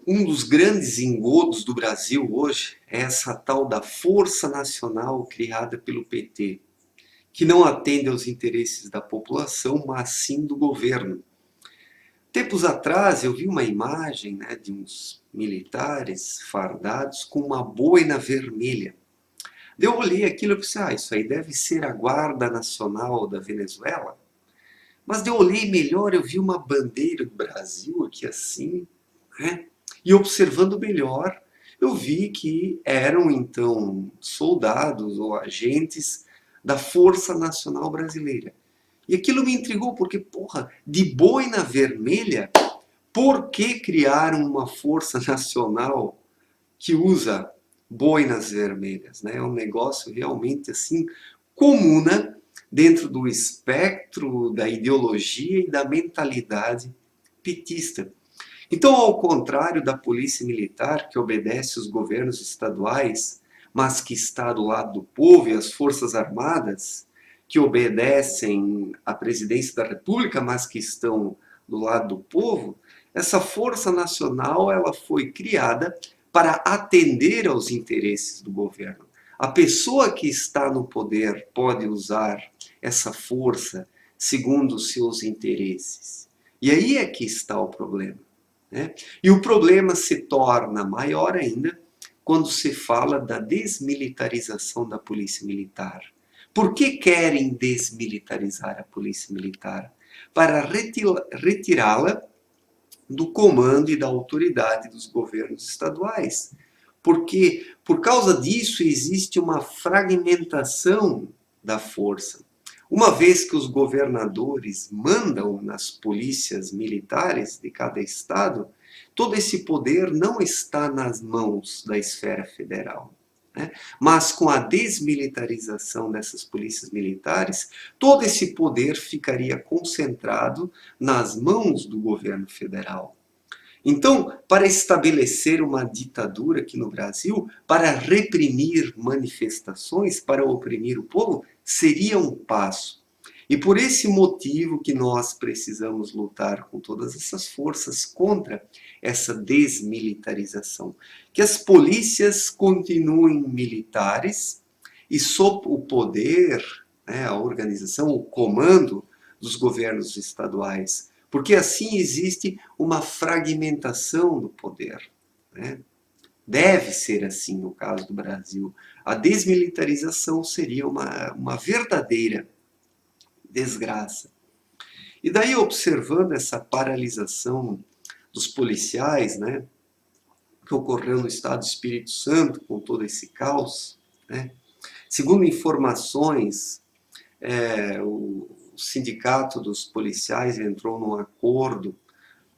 Um dos grandes engodos do Brasil hoje é essa tal da Força Nacional criada pelo PT, que não atende aos interesses da população, mas sim do governo. Tempos atrás eu vi uma imagem, né, de uns militares fardados com uma boina vermelha. Eu olhei aquilo e pensei, isso aí deve ser a Guarda Nacional da Venezuela. Mas eu olhei melhor, eu vi uma bandeira do Brasil aqui assim, né? E observando melhor, eu vi que eram então soldados ou agentes da Força Nacional Brasileira. E aquilo me intrigou porque, porra, de boina vermelha, por que criaram uma força nacional que usa boinas vermelhas? Né? É um negócio realmente assim comuna dentro do espectro da ideologia e da mentalidade petista. Então, ao contrário da polícia militar, que obedece os governos estaduais, mas que está do lado do povo, e as forças armadas, que obedecem à presidência da República, mas que estão do lado do povo, essa força nacional ela foi criada para atender aos interesses do governo. A pessoa que está no poder pode usar essa força segundo os seus interesses. E aí é que está o problema. Né? E o problema se torna maior ainda quando se fala da desmilitarização da polícia militar. Por que querem desmilitarizar a polícia militar? Para retirá-la do comando e da autoridade dos governos estaduais. Porque, por causa disso, existe uma fragmentação da força. Uma vez que os governadores mandam nas polícias militares de cada estado, todo esse poder não está nas mãos da esfera federal. Né? Mas com a desmilitarização dessas polícias militares, todo esse poder ficaria concentrado nas mãos do governo federal. Então, para estabelecer uma ditadura aqui no Brasil, para reprimir manifestações, para oprimir o povo, seria um passo. E por esse motivo que nós precisamos lutar com todas essas forças contra essa desmilitarização. Que as polícias continuem militares e sob o poder, né, a organização, o comando dos governos estaduais, porque assim existe uma fragmentação do poder. Né? Deve ser assim no caso do Brasil. A desmilitarização seria uma verdadeira desgraça. E daí, observando essa paralisação dos policiais, né, que ocorreu no estado do Espírito Santo, com todo esse caos, né, segundo informações, o sindicato dos policiais entrou num acordo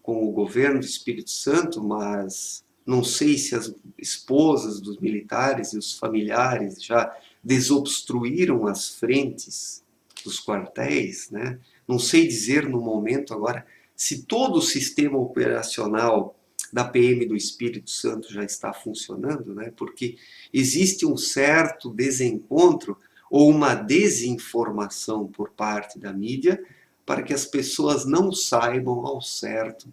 com o governo do Espírito Santo, mas não sei se as esposas dos militares e os familiares já desobstruíram as frentes dos quartéis, né? Não sei dizer no momento agora se todo o sistema operacional da PM do Espírito Santo já está funcionando, né? Porque existe um certo desencontro ou uma desinformação por parte da mídia para que as pessoas não saibam ao certo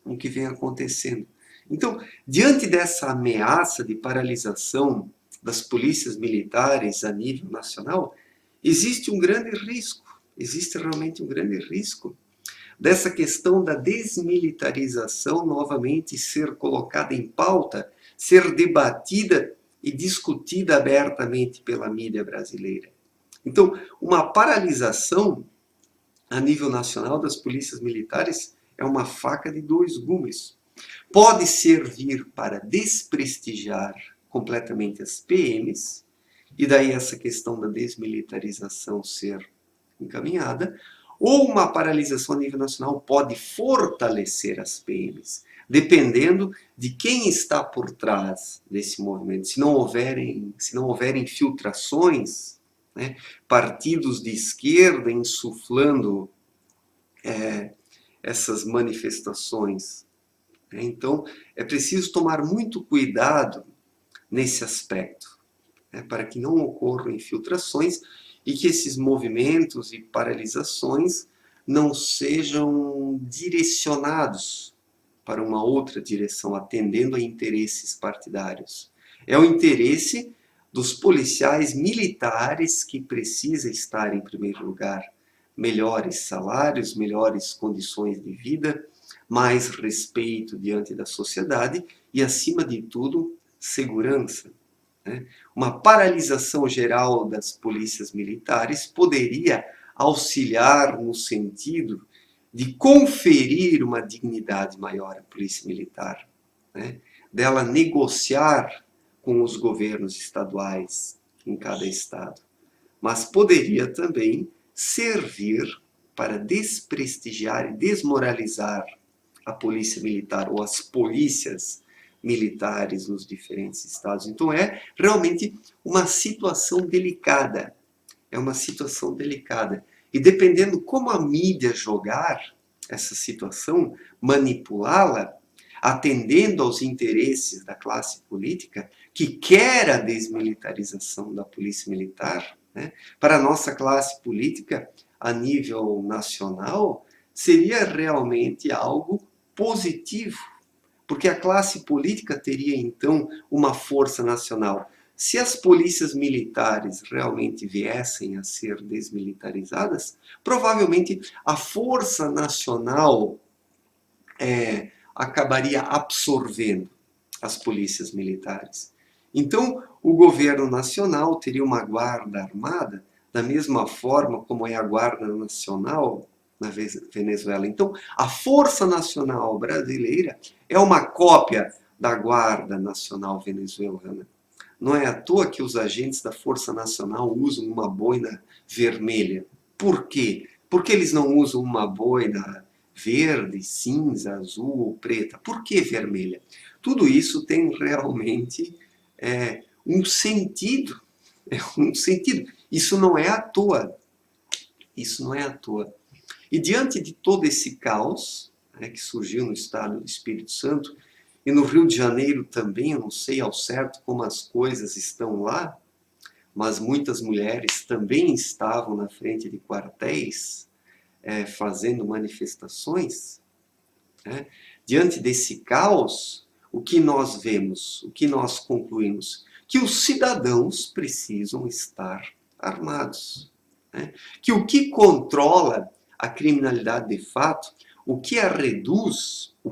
o que vem acontecendo. Então, diante dessa ameaça de paralisação das polícias militares a nível nacional, existe um grande risco, existe realmente um grande risco dessa questão da desmilitarização novamente ser colocada em pauta, ser debatida e discutida abertamente pela mídia brasileira. Então, uma paralisação a nível nacional das polícias militares é uma faca de dois gumes. Pode servir para desprestigiar completamente as PMs, e daí essa questão da desmilitarização ser encaminhada, ou uma paralisação a nível nacional pode fortalecer as PMs, dependendo de quem está por trás desse movimento. Se não houverem filtrações, né, partidos de esquerda insuflando essas manifestações. Né? Então, é preciso tomar muito cuidado nesse aspecto, né, para que não ocorram infiltrações e que esses movimentos e paralisações não sejam direcionados para uma outra direção, atendendo a interesses partidários. É o interesse dos policiais militares que precisa estar em primeiro lugar. Melhores salários, melhores condições de vida, mais respeito diante da sociedade e, acima de tudo, segurança. Uma paralisação geral das polícias militares poderia auxiliar no sentido de conferir uma dignidade maior à polícia militar, dela negociar com os governos estaduais em cada estado, mas poderia também servir para desprestigiar e desmoralizar a polícia militar ou as polícias militares nos diferentes estados. Então é realmente uma situação delicada. É uma situação delicada. E dependendo como a mídia jogar essa situação, manipulá-la, atendendo aos interesses da classe política, que quer a desmilitarização da polícia militar, para a nossa classe política, a nível nacional, seria realmente algo positivo, porque a classe política teria então uma força nacional. Se as polícias militares realmente viessem a ser desmilitarizadas, provavelmente a força nacional acabaria absorvendo as polícias militares. Então, o governo nacional teria uma guarda armada, da mesma forma como é a Guarda Nacional na Venezuela. Então, a Força Nacional Brasileira é uma cópia da Guarda Nacional Venezuelana. Não é à toa que os agentes da Força Nacional usam uma boina vermelha. Por quê? Porque eles não usam uma boina verde, cinza, azul ou preta. Por que vermelha? Tudo isso tem realmente um sentido. Um sentido. Isso não é à toa. Isso não é à toa. E diante de todo esse caos que surgiu no estado do Espírito Santo, e no Rio de Janeiro também, eu não sei ao certo como as coisas estão lá, mas muitas mulheres também estavam na frente de quartéis fazendo manifestações. Diante desse caos, o que nós vemos, o que nós concluímos? Que os cidadãos precisam estar armados. Que o que controla a criminalidade de fato, o que a reduz, o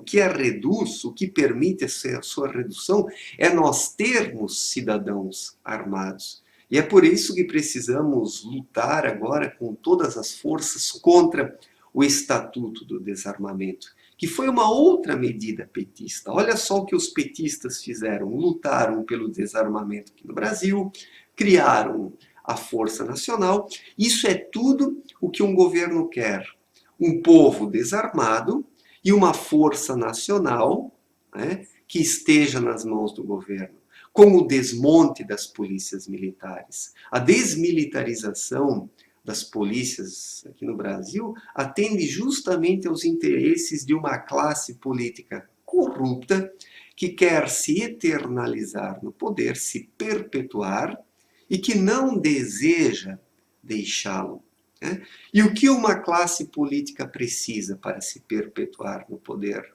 que permite a sua redução, é nós termos cidadãos armados. E é por isso que precisamos lutar agora com todas as forças contra o Estatuto do Desarmamento, que foi uma outra medida petista. Olha só o que os petistas fizeram: lutaram pelo desarmamento aqui no Brasil, criaram a Força Nacional. Isso é tudo o que um governo quer: um povo desarmado e uma força nacional que esteja nas mãos do governo, com o desmonte das polícias militares. A desmilitarização das polícias aqui no Brasil atende justamente aos interesses de uma classe política corrupta que quer se eternalizar no poder, se perpetuar, e que não deseja deixá-lo. E o que uma classe política precisa para se perpetuar no poder?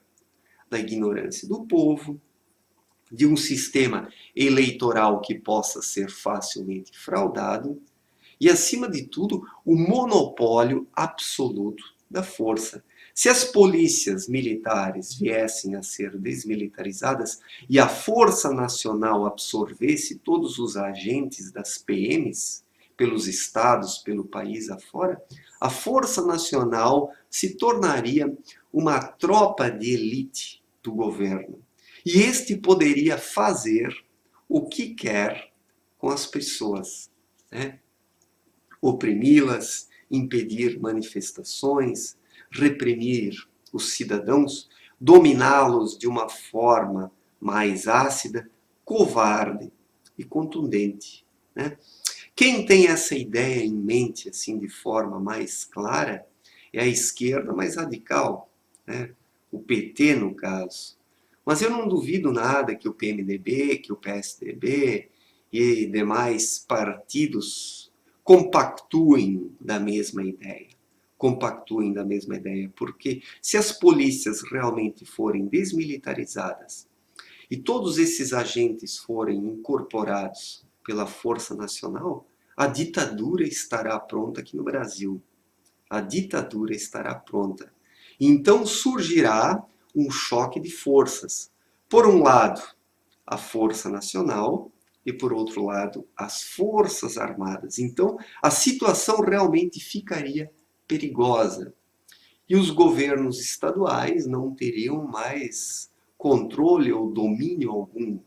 Da ignorância do povo, de um sistema eleitoral que possa ser facilmente fraudado e, acima de tudo, o monopólio absoluto da força. Se as polícias militares viessem a ser desmilitarizadas e a Força Nacional absorvesse todos os agentes das PMs, pelos estados, pelo país afora, a Força Nacional se tornaria uma tropa de elite do governo. E este poderia fazer o que quer com as pessoas, oprimi-las, impedir manifestações, reprimir os cidadãos, dominá-los de uma forma mais ácida, covarde e contundente. Quem tem essa ideia em mente assim de forma mais clara é a esquerda mais radical, o PT no caso. Mas eu não duvido nada que o PMDB, que o PSDB e demais partidos compactuem da mesma ideia. compactuem da mesma ideia, porque se as polícias realmente forem desmilitarizadas e todos esses agentes forem incorporados pela Força Nacional, a ditadura estará pronta aqui no Brasil. A ditadura estará pronta. Então surgirá um choque de forças. Por um lado, a Força Nacional e, por outro lado, as Forças Armadas. Então, a situação realmente ficaria perigosa. E os governos estaduais não teriam mais controle ou domínio algum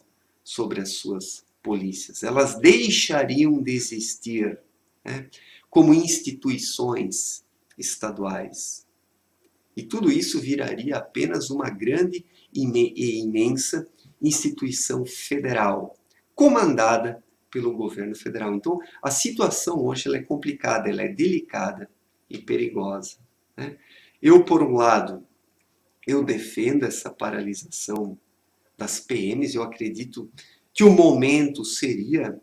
sobre as suas polícias. Elas deixariam de existir, né, como instituições estaduais. E tudo isso viraria apenas uma grande e imensa instituição federal, comandada pelo governo federal. Então, a situação hoje ela é complicada, ela é delicada e perigosa, né? Eu, por um lado, eu defendo essa paralisação das PMs, eu acredito que o momento seria,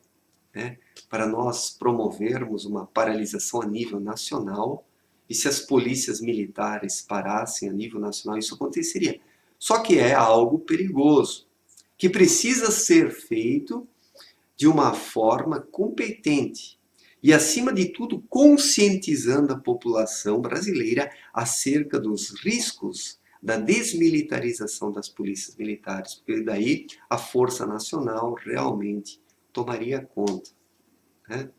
né, para nós promovermos uma paralisação a nível nacional, e se as polícias militares parassem a nível nacional, isso aconteceria. Só que é algo perigoso, que precisa ser feito de uma forma competente e, acima de tudo, conscientizando a população brasileira acerca dos riscos da desmilitarização das polícias militares, porque daí a Força Nacional realmente tomaria conta, né?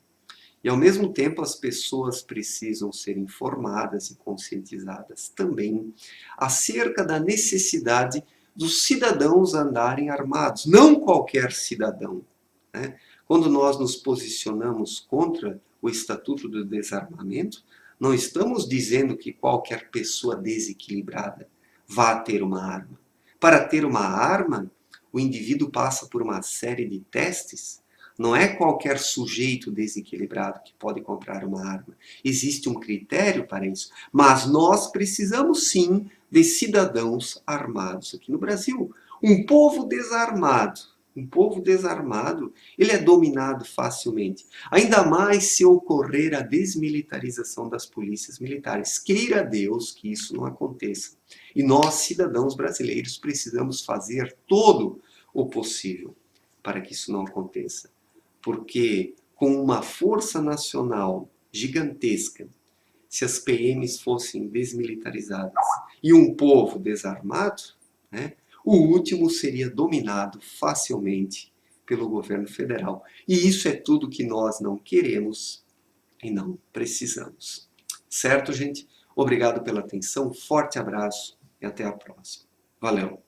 E, ao mesmo tempo, as pessoas precisam ser informadas e conscientizadas também acerca da necessidade dos cidadãos andarem armados. Não qualquer cidadão, né? Quando nós nos posicionamos contra o Estatuto do Desarmamento, não estamos dizendo que qualquer pessoa desequilibrada vá ter uma arma. Para ter uma arma, o indivíduo passa por uma série de testes. Não é qualquer sujeito desequilibrado que pode comprar uma arma. Existe um critério para isso. Mas nós precisamos sim de cidadãos armados aqui no Brasil. Um povo desarmado, ele é dominado facilmente. Ainda mais se ocorrer a desmilitarização das polícias militares. Queira Deus que isso não aconteça. E nós, cidadãos brasileiros, precisamos fazer todo o possível para que isso não aconteça. Porque com uma força nacional gigantesca, se as PMs fossem desmilitarizadas e um povo desarmado, né, o último seria dominado facilmente pelo governo federal. E isso é tudo que nós não queremos e não precisamos. Certo, gente? Obrigado pela atenção, forte abraço e até a próxima. Valeu!